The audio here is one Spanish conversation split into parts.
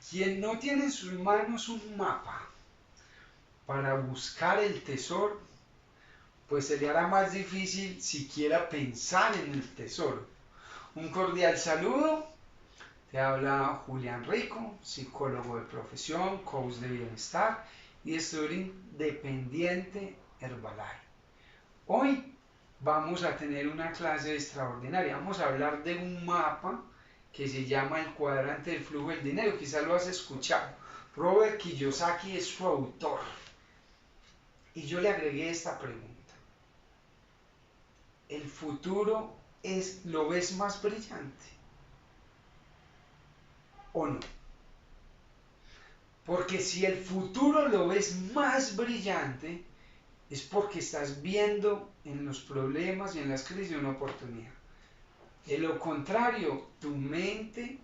Quien no tiene en sus manos un mapa para buscar el tesoro, pues se le hará más difícil siquiera pensar en el tesoro. Un cordial saludo, te habla Julián Rico, psicólogo de profesión, coach de bienestar y estudio dependiente Herbalife. Hoy vamos a tener una clase extraordinaria, vamos a hablar de un mapa que se llama el cuadrante del flujo del dinero, quizás lo has escuchado. Robert Kiyosaki es su autor. Y yo le agregué esta pregunta. ¿El futuro lo ves más brillante o no? Porque si el futuro lo ves más brillante, es porque estás viendo en los problemas y en las crisis una oportunidad. De lo contrario, tu mente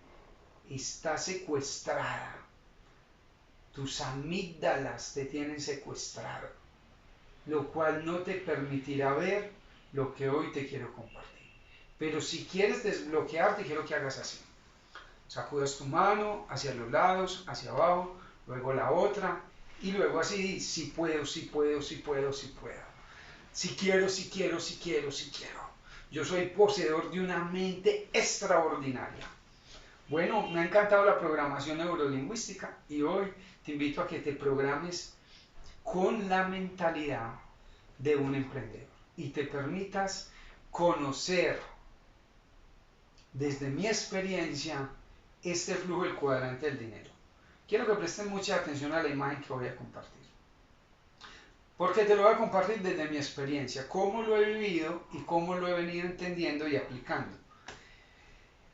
está secuestrada. Tus amígdalas te tienen secuestrado, lo cual no te permitirá ver lo que hoy te quiero compartir. Pero si quieres desbloquearte, quiero que hagas así. Sacudas tu mano hacia los lados, hacia abajo, luego la otra, y luego así, si puedo, si puedo, si puedo, si puedo. Si quiero, si quiero, si quiero, si quiero. Yo soy poseedor de una mente extraordinaria. Bueno, me ha encantado la programación neurolingüística y hoy te invito a que te programes con la mentalidad de un emprendedor y te permitas conocer desde mi experiencia este flujo del cuadrante del dinero. Quiero que presten mucha atención a la imagen que voy a compartir, porque te lo voy a compartir desde mi experiencia, cómo lo he vivido y cómo lo he venido entendiendo y aplicando.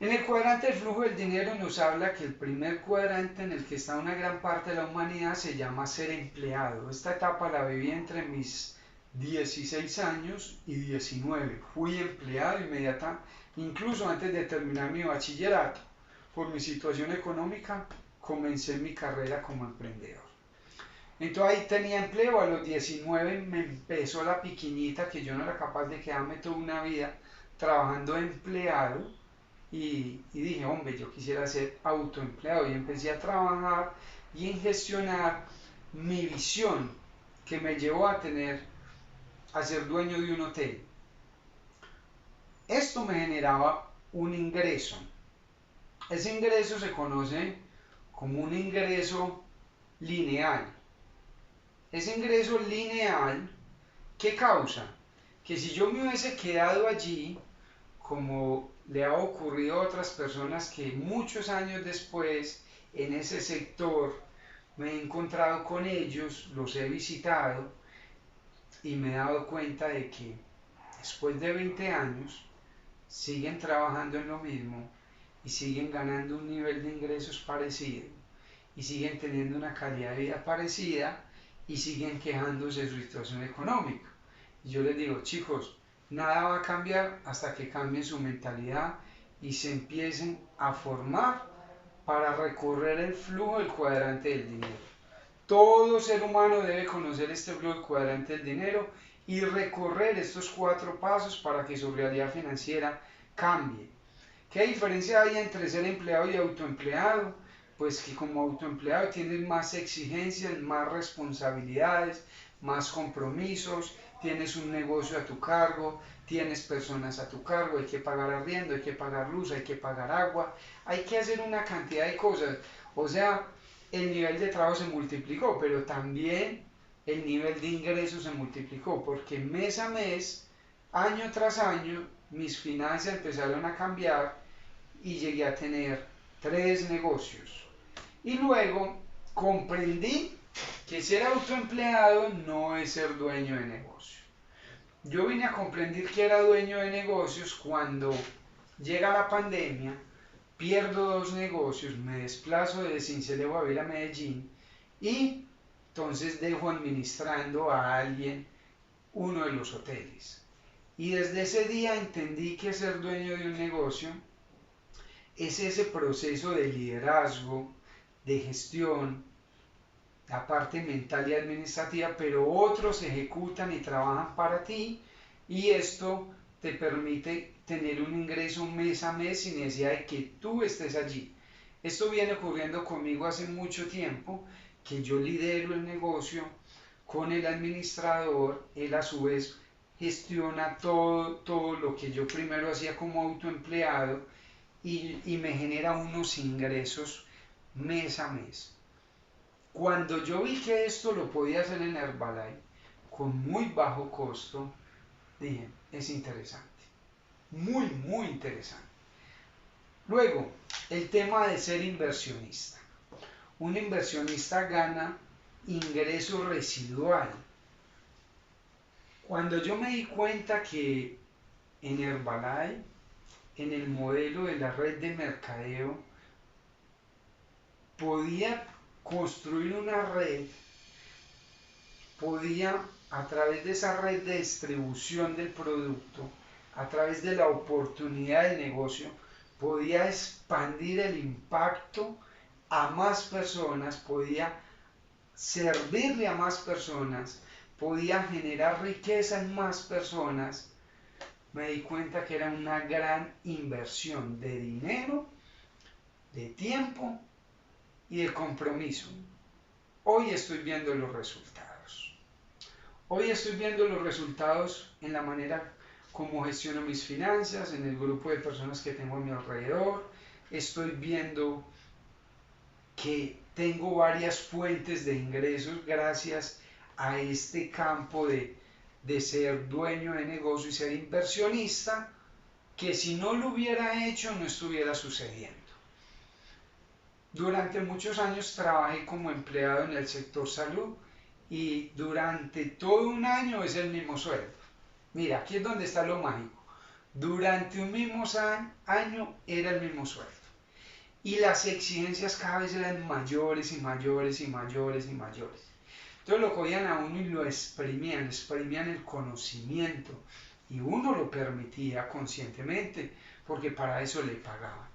En el cuadrante del flujo del dinero nos habla que el primer cuadrante en el que está una gran parte de la humanidad se llama ser empleado. Esta etapa la viví entre mis 16 años y 19. Fui empleado inmediatamente, incluso antes de terminar mi bachillerato. Por mi situación económica, comencé mi carrera como emprendedor. Entonces ahí tenía empleo, a los 19 me empezó la piquiñita que yo no era capaz de quedarme toda una vida trabajando empleado. Y dije, hombre, yo quisiera ser autoempleado y empecé a trabajar y en gestionar mi visión que me llevó a ser dueño de un hotel. Esto me generaba un ingreso. Ese ingreso se conoce como un ingreso lineal. Ese ingreso lineal, ¿qué causa? Que si yo me hubiese quedado allí, como le ha ocurrido a otras personas que muchos años después en ese sector me he encontrado con ellos, los he visitado y me he dado cuenta de que después de 20 años siguen trabajando en lo mismo y siguen ganando un nivel de ingresos parecido y siguen teniendo una calidad de vida parecida y siguen quejándose de su situación económica. Y yo les digo, chicos, nada va a cambiar hasta que cambien su mentalidad y se empiecen a formar para recorrer el flujo del cuadrante del dinero. Todo ser humano debe conocer este flujo del cuadrante del dinero y recorrer estos 4 pasos para que su realidad financiera cambie. ¿Qué diferencia hay entre ser empleado y autoempleado? Pues que como autoempleado tienes más exigencias, más responsabilidades, más compromisos, tienes un negocio a tu cargo, tienes personas a tu cargo, hay que pagar arriendo, hay que pagar luz, hay que pagar agua, hay que hacer una cantidad de cosas. O sea, el nivel de trabajo se multiplicó, pero también el nivel de ingresos se multiplicó, porque mes a mes, año tras año, mis finanzas empezaron a cambiar y llegué a tener 3 negocios. Y luego comprendí que ser autoempleado no es ser dueño de negocio. Yo vine a comprender que era dueño de negocios cuando llega la pandemia, pierdo 2 negocios, me desplazo de Sincelejo a Vila Medellín y entonces dejo administrando a alguien uno de los hoteles. Y desde ese día entendí que ser dueño de un negocio es ese proceso de liderazgo, de gestión, la parte mental y administrativa, pero otros ejecutan y trabajan para ti y esto te permite tener un ingreso mes a mes sin necesidad de que tú estés allí. Esto viene ocurriendo conmigo hace mucho tiempo, que yo lidero el negocio con el administrador, él a su vez gestiona todo lo que yo primero hacía como autoempleado y me genera unos ingresos mes a mes. Cuando yo vi que esto lo podía hacer en Herbalife con muy bajo costo, dije, es interesante, muy interesante. Luego, el tema de ser inversionista. Un inversionista gana ingreso residual. Cuando yo me di cuenta que en Herbalife, en el modelo de la red de mercadeo, podía construir una red, podía a través de esa red de distribución del producto, a través de la oportunidad del negocio, podía expandir el impacto a más personas, podía servirle a más personas, podía generar riqueza en más personas. Me di cuenta que era una gran inversión de dinero, de tiempo y de compromiso. Hoy estoy viendo los resultados. Hoy estoy viendo los resultados en la manera como gestiono mis finanzas, en el grupo de personas que tengo a mi alrededor. Estoy viendo que tengo varias fuentes de ingresos gracias a este campo de ser dueño de negocio y ser inversionista, que si no lo hubiera hecho no estuviera sucediendo. Durante muchos años trabajé como empleado en el sector salud y durante todo un año es el mismo sueldo. Mira, aquí es donde está lo mágico. Durante un mismo año era el mismo sueldo. Y las exigencias cada vez eran mayores y mayores y mayores y mayores. Entonces lo cogían a uno y lo exprimían el conocimiento y uno lo permitía conscientemente porque para eso le pagaban.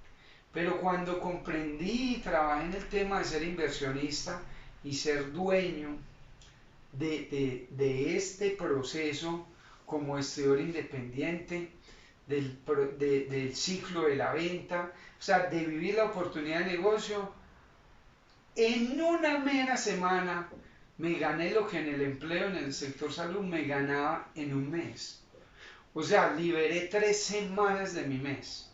Pero cuando comprendí y trabajé en el tema de ser inversionista y ser dueño de este proceso como estudiador independiente, del ciclo de la venta, o sea, de vivir la oportunidad de negocio, en una mera semana me gané lo que en el empleo, en el sector salud, me ganaba en un mes. O sea, liberé 3 semanas de mi mes.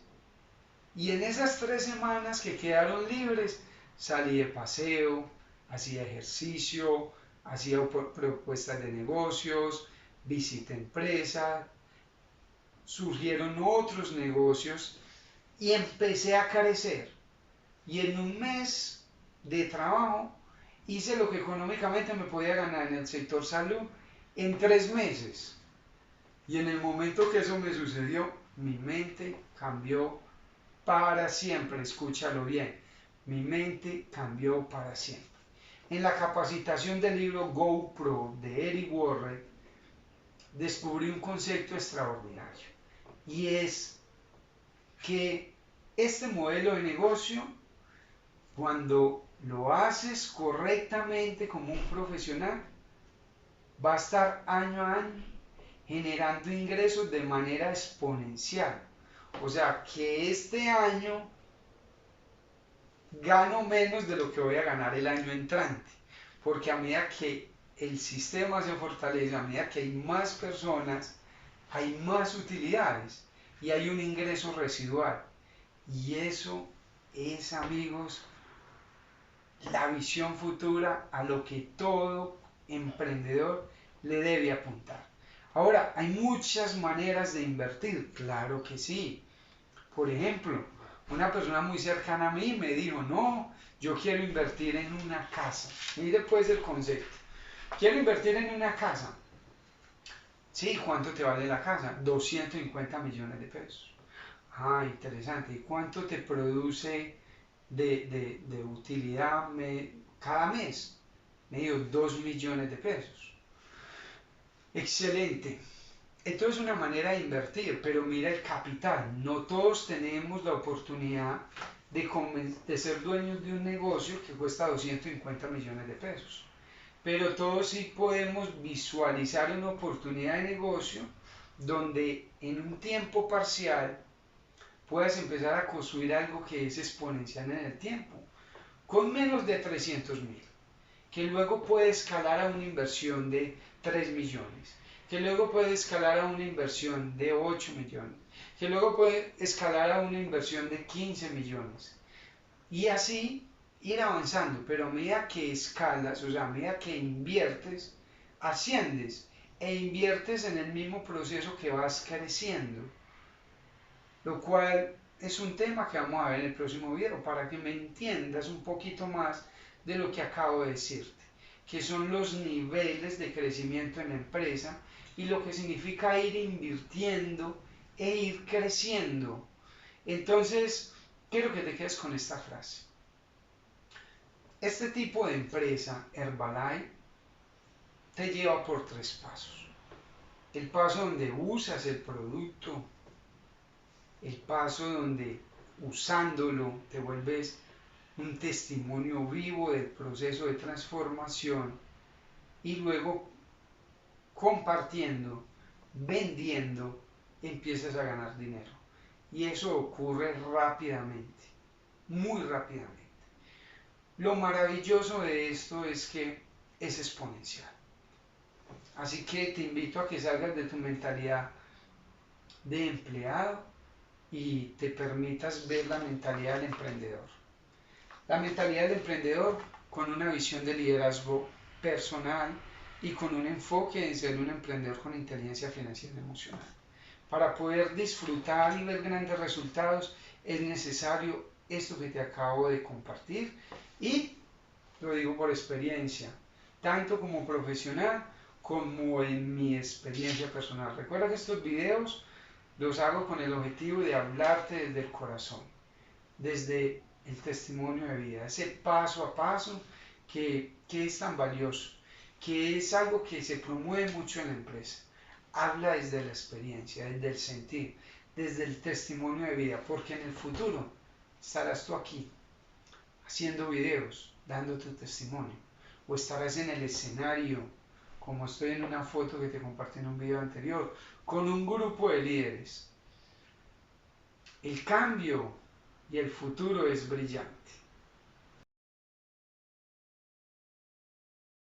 Y en esas 3 semanas que quedaron libres, salí de paseo, hacía ejercicio, hacía propuestas de negocios, visité empresas, surgieron otros negocios y empecé a crecer. Y en un mes de trabajo hice lo que económicamente me podía ganar en el sector salud en 3 meses. Y en el momento que eso me sucedió, mi mente cambió para siempre. Escúchalo bien. Mi mente cambió para siempre. En la capacitación del libro GoPro de Eric Worre, descubrí un concepto extraordinario. Y es que este modelo de negocio, cuando lo haces correctamente como un profesional, va a estar año a año generando ingresos de manera exponencial. O sea, que este año gano menos de lo que voy a ganar el año entrante. Porque a medida que el sistema se fortalece, a medida que hay más personas, hay más utilidades y hay un ingreso residual. Y eso es, amigos, la visión futura a lo que todo emprendedor le debe apuntar. Ahora, hay muchas maneras de invertir, claro que sí. Por ejemplo, una persona muy cercana a mí me dijo, no, yo quiero invertir en una casa. Mire pues el concepto. Quiero invertir en una casa. Sí, ¿cuánto te vale la casa? 250 millones de pesos. Ah, interesante. ¿Y cuánto te produce de utilidad cada mes? Me dio 2 millones de pesos. Excelente. Esto es una manera de invertir, pero mira el capital. No todos tenemos la oportunidad de ser dueños de un negocio que cuesta 250 millones de pesos. Pero todos sí podemos visualizar una oportunidad de negocio donde en un tiempo parcial puedas empezar a construir algo que es exponencial en el tiempo, con menos de 300.000, que luego puede escalar a una inversión de 3 millones, que luego puede escalar a una inversión de 8 millones, que luego puede escalar a una inversión de 15 millones, y así ir avanzando, pero a medida que escalas, o sea, a medida que inviertes, asciendes e inviertes en el mismo proceso que vas creciendo, lo cual es un tema que vamos a ver en el próximo video para que me entiendas un poquito más de lo que acabo de decirte, que son los niveles de crecimiento en la empresa y lo que significa ir invirtiendo e ir creciendo. Entonces, quiero que te quedes con esta frase. Este tipo de empresa, Herbalife, te lleva por 3 pasos. El paso donde usas el producto, el paso donde usándolo te vuelves un testimonio vivo del proceso de transformación y luego compartiendo, vendiendo, empiezas a ganar dinero. Y eso ocurre rápidamente, muy rápidamente. Lo maravilloso de esto es que es exponencial. Así que te invito a que salgas de tu mentalidad de empleado y te permitas ver la mentalidad del emprendedor. La mentalidad del emprendedor con una visión de liderazgo personal y con un enfoque en ser un emprendedor con inteligencia financiera y emocional. Para poder disfrutar y ver grandes resultados es necesario esto que te acabo de compartir y lo digo por experiencia, tanto como profesional como en mi experiencia personal. Recuerda que estos videos los hago con el objetivo de hablarte desde el corazón, desde el testimonio de vida, ese paso a paso que es tan valioso, que es algo que se promueve mucho en la empresa. Habla desde la experiencia, desde el sentir, desde el testimonio de vida, porque en el futuro estarás tú aquí haciendo videos, dando tu testimonio, o estarás en el escenario, como estoy en una foto que te compartí en un video anterior, con un grupo de líderes. El cambio y el futuro es brillante.